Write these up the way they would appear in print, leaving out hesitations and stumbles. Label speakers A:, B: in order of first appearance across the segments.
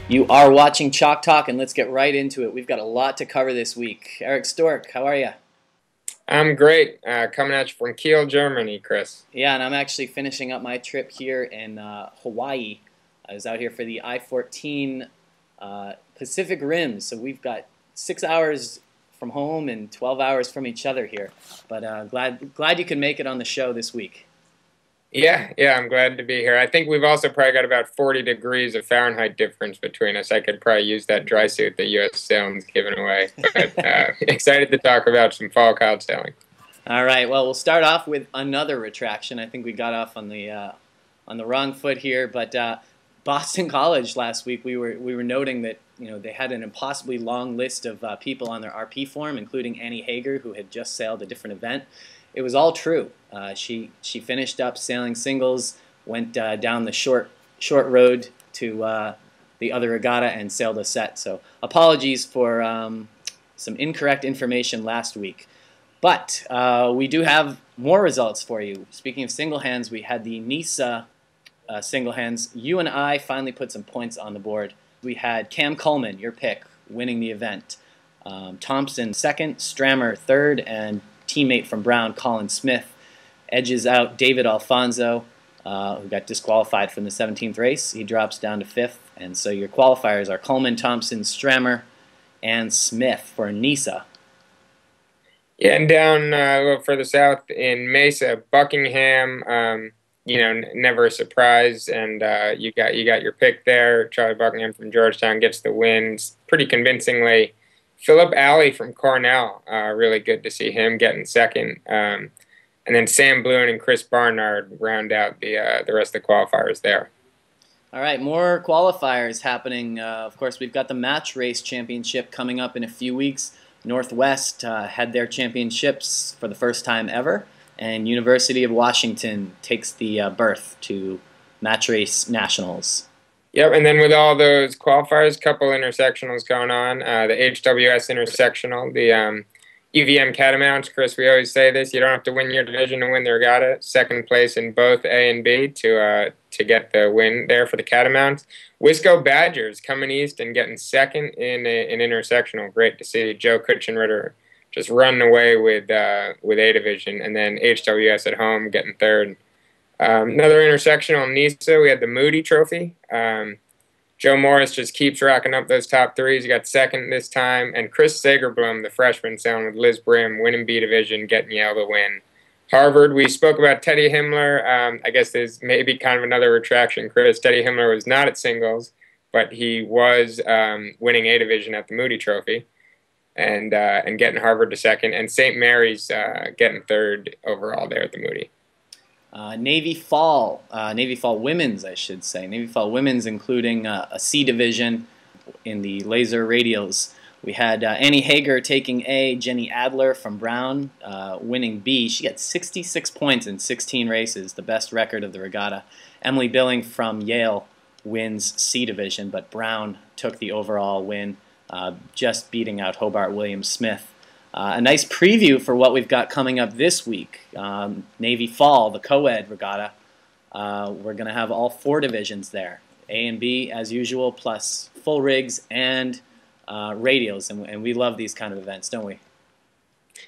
A: You are watching Chalk Talk, and let's get right into it. We've got a lot to cover this week. Eric Stork, how are you?
B: I'm great. Coming at you from Kiel, Germany, Chris.
A: Yeah, and I'm actually finishing up my trip here in Hawaii. I was out here for the I-14 Pacific Rim, so we've got 6 hours from home and 12 hours from each other here. But glad you could make it on the show this week.
B: Yeah, I'm glad to be here. I think we've also probably got about 40 degrees of Fahrenheit difference between us. I could probably use that dry suit that U.S. Sailing's giving away. But excited to talk about some fall cloud sailing.
A: All right, well, we'll start off with another retraction. I think we got off on the wrong foot here, but Boston College last week, we were noting that they had an impossibly long list of people on their RP form, including Annie Hager, who had just sailed a different event. It was all true. She finished up sailing singles, went down the short road to the other regatta and sailed a set. So apologies for some incorrect information last week. But we do have more results for you. Speaking of single hands, we had the NISA single hands. You and I finally put some points on the board. We had Cam Coleman, your pick, winning the event. Thompson second, Strammer third, and teammate from Brown, Colin Smith, edges out David Alfonso, who got disqualified from the 17th race. He drops down to 5th, and so your qualifiers are Coleman, Thompson, Strammer, and Smith for NISA.
B: Yeah, and down a little further south in Mesa, Buckingham, never a surprise, and you got your pick there. Charlie Buckingham from Georgetown gets the wins pretty convincingly. Philip Alley from Cornell, really good to see him getting second. And then Sam Bluen and Chris Barnard round out the rest of the qualifiers there.
A: All right, more qualifiers happening. Of course, we've got the Match Race Championship coming up in a few weeks. Northwest had their championships for the first time ever, and University of Washington takes the berth to Match Race Nationals.
B: Yep, and then with all those qualifiers, couple intersectionals going on. The HWS intersectional, the EVM Catamounts. Chris, we always say this: you don't have to win your division to win the regatta. Second place in both A and B to get the win there for the Catamounts. Wisco Badgers coming east and getting second in an intersectional. Great to see Joe Kutchenritter just running away with A division, and then HWS at home getting third. Another intersectional in NISA, we had the Moody Trophy. Joe Morris just keeps racking up those top threes. He got second this time. And Chris Sagerblum, the freshman, sailing with Liz Brim, winning B Division, getting Yale to win. Harvard, we spoke about Teddy Himmler. I guess there's maybe kind of another retraction, Chris. Teddy Himmler was not at singles, but he was winning A Division at the Moody Trophy and getting Harvard to second. And St. Mary's getting third overall there at the Moody.
A: Navy Fall Women's, I should say. Navy Fall Women's, including a C division in the laser radials. We had Annie Hager taking A, Jenny Adler from Brown winning B. She got 66 points in 16 races, the best record of the regatta. Emily Billing from Yale wins C division, but Brown took the overall win, just beating out Hobart Williams Smith. A nice preview for what we've got coming up this week. Navy Fall, the co-ed regatta. We're going to have all 4 divisions there. A and B, as usual, plus full rigs and radials. And we love these kind of events, don't we?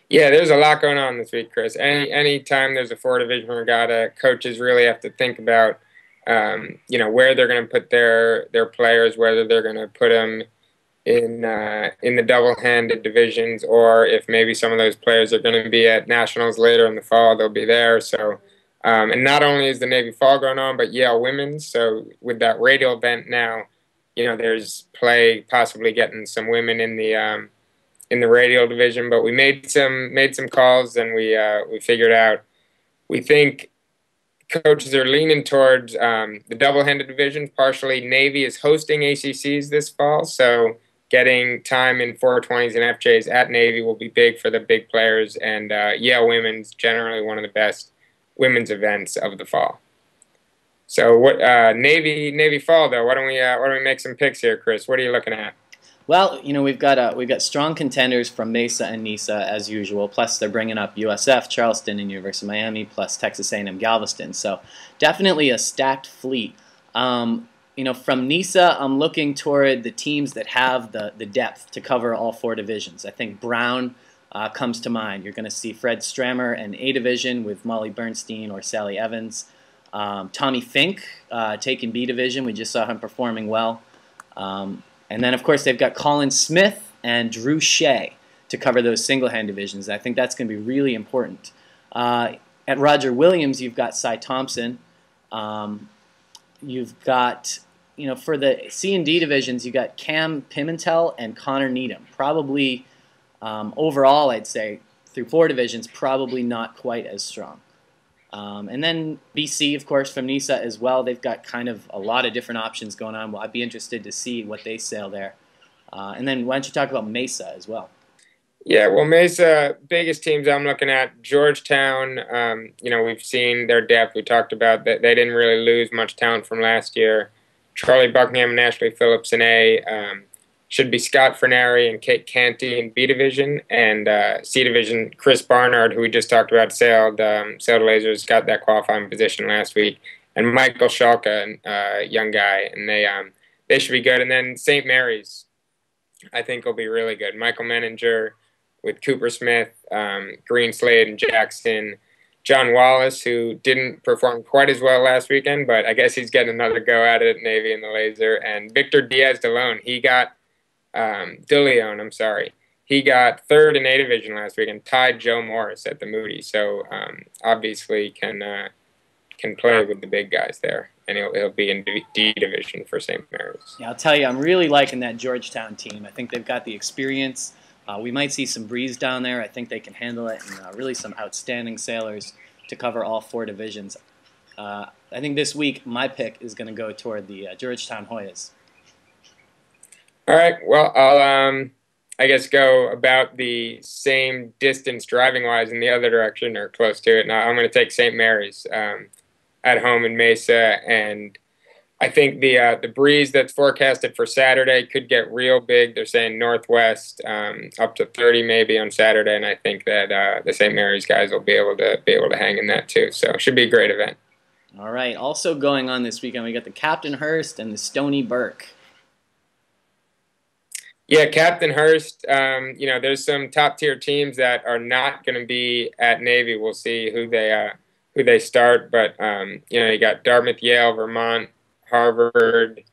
B: Yeah, there's a lot going on this week, Chris. Any time there's a 4-division regatta, coaches really have to think about, where they're going to put their players, whether they're going to put them in the double-handed divisions, or if maybe some of those players are going to be at nationals later in the fall, they'll be there. So, and not only is the Navy Fall going on, but Yale Women's. So with that radial event now, there's play possibly getting some women in the radial division. But we made some calls, and we figured out we think coaches are leaning towards the double-handed divisions. Partially, Navy is hosting ACCs this fall, so getting time in 420s and FJs at Navy will be big for the big players, and Yale Women's generally one of the best women's events of the fall. So what Navy Fall though? Why don't we make some picks here, Chris? What are you looking at?
A: Well, we've got strong contenders from Mesa and NISA as usual. Plus, they're bringing up USF, Charleston, and University of Miami, plus Texas A&M Galveston. So definitely a stacked fleet. From NISA, I'm looking toward the teams that have the depth to cover all four divisions. I think Brown comes to mind. You're going to see Fred Strammer in A division with Molly Bernstein or Sally Evans. Tommy Fink taking B division. We just saw him performing well. And then, of course, they've got Colin Smith and Drew Shea to cover those single-hand divisions. I think that's going to be really important. At Roger Williams, you've got Cy Thompson. You've got, for the C and D divisions, you've got Cam Pimentel and Connor Needham. Probably, overall, I'd say, through four divisions, probably not quite as strong. And then BC, of course, from NISA as well. They've got kind of a lot of different options going on. Well, I'd be interested to see what they sail there. And then why don't you talk about Mesa as well?
B: Yeah, well, Mesa, biggest teams I'm looking at, Georgetown, we've seen their depth. We talked about that they didn't really lose much talent from last year. Charlie Buckingham and Ashley Phillips in A. Should be Scott Fernari and Kate Canty in B Division. And C Division, Chris Barnard, who we just talked about, sailed lasers, got that qualifying position last week. And Michael Schalke, young guy, and they should be good. And then St. Mary's, I think, will be really good. Michael Menninger with Cooper Smith, Green Slade and Jackson, John Wallace, who didn't perform quite as well last weekend, but I guess he's getting another go at it at Navy in the laser, and Victor Diaz de Leon, he got he got third in A Division last week and tied Joe Morris at the Moody, so obviously can play with the big guys there, and he'll be in D Division for St. Mary's.
A: Yeah, I'll tell you, I'm really liking that Georgetown team. I think they've got the experience. We might see some breeze down there. I think they can handle it, and really some outstanding sailors to cover all four divisions. I think this week my pick is going to go toward the Georgetown Hoyas.
B: All right. Well, I'll I guess go about the same distance driving-wise in the other direction or close to it. Now I'm going to take St. Mary's at home in Mesa, and I think the breeze that's forecasted for Saturday could get real big. They're saying northwest, up to 30 maybe on Saturday, and I think that the St. Mary's guys will be able to hang in that too. So it should be a great event.
A: All right. Also going on this weekend, we got the Captain Hurst and the Stony Burke.
B: Yeah, Captain Hurst. There's some top tier teams that are not going to be at Navy. We'll see who they start, but you got Dartmouth, Yale, Vermont, Harvard,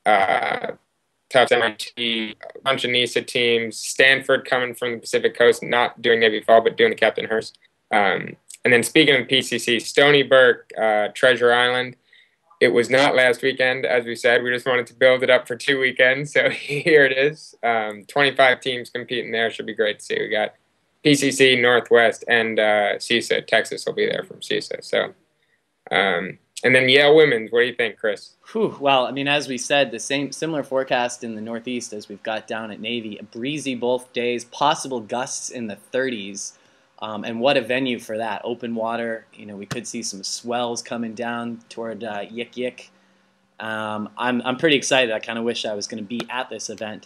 B: Tufts, MIT, a bunch of NISA teams. Stanford coming from the Pacific Coast, not doing Navy Fall, but doing the Captain Hurst. And then speaking of PCC, Stony Burke, Treasure Island. It was not last weekend, as we said. We just wanted to build it up for 2 weekends, so here it is. 25 teams competing there. Should be great to see. We got PCC, Northwest, and CISA. Texas will be there from CISA. So, and then Yale Women's. What do you think, Chris?
A: Well, I mean, as we said, the similar forecast in the Northeast as we've got down at Navy. Breezy both days, possible gusts in the 30s. And what a venue for that. Open water. We could see some swells coming down toward Yik Yik. I'm pretty excited. I kind of wish I was going to be at this event.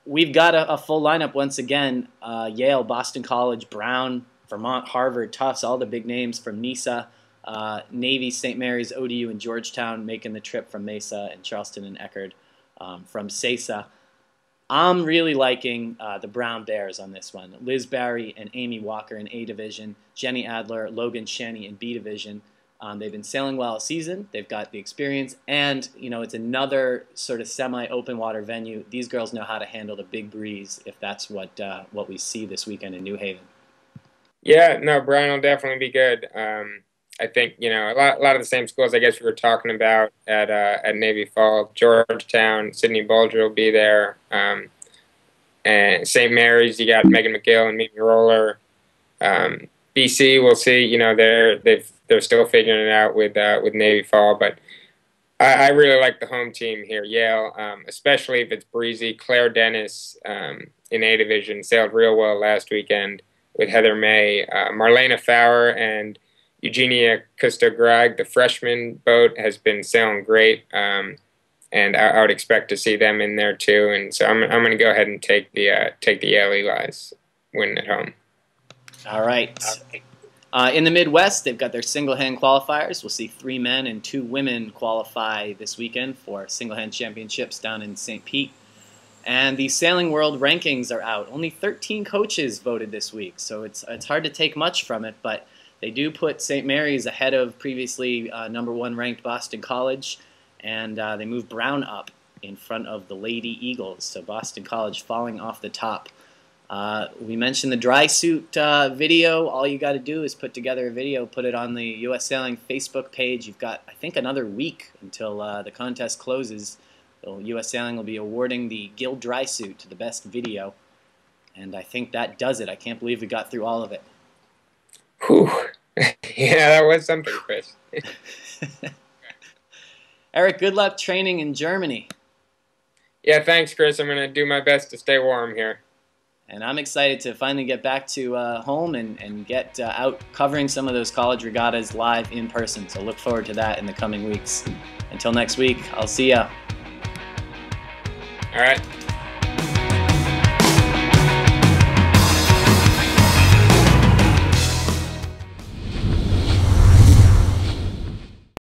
A: We've got a full lineup once again. Yale, Boston College, Brown, Vermont, Harvard, Tufts, all the big names from NISA. Navy, St. Mary's, ODU, and Georgetown making the trip from Mesa, and Charleston and Eckerd from CESA. I'm really liking the Brown Bears on this one. Liz Barry and Amy Walker in A Division, Jenny Adler, Logan Shanny in B Division. They've been sailing well all season. They've got the experience, and it's another sort of semi-open water venue. These girls know how to handle the big breeze if that's what we see this weekend in New Haven.
B: Yeah, no, Brown will definitely be good. I think a lot of the same schools I guess we were talking about at Navy Fall. Georgetown, Sydney Bulger will be there, and St. Mary's. You got Megan McGill and Mimi Roller. BC, we'll see. They're still figuring it out with Navy Fall, but I really like the home team here. Yale, especially if it's breezy. Claire Dennis in A Division sailed real well last weekend with Heather May, Marlena Fowler, and Eugenia Custo-Grag, the freshman boat, has been sailing great, and I would expect to see them in there too. And so I'm going to go ahead and take the Yale Eli's win at home.
A: All right. In the Midwest, they've got their single-hand qualifiers. We'll see 3 men and 2 women qualify this weekend for single-hand championships down in St. Pete. And the Sailing World rankings are out. Only 13 coaches voted this week, so it's hard to take much from it, but they do put St. Mary's ahead of previously #1 ranked Boston College, and they move Brown up in front of the Lady Eagles, so Boston College falling off the top. We mentioned the dry suit video. All you got to do is put together a video, put it on the U.S. Sailing Facebook page. You've got, I think, another week until the contest closes. So U.S. Sailing will be awarding the Guild Dry Suit to the best video, and I think that does it. I can't believe we got through all of it.
B: Whew. Yeah, that was something, Chris.
A: Eric, good luck training in Germany.
B: Yeah, thanks, Chris. I'm going to do my best to stay warm here.
A: And I'm excited to finally get back to home and get out covering some of those college regattas live in person. So look forward to that in the coming weeks. Until next week, I'll see ya.
B: All right.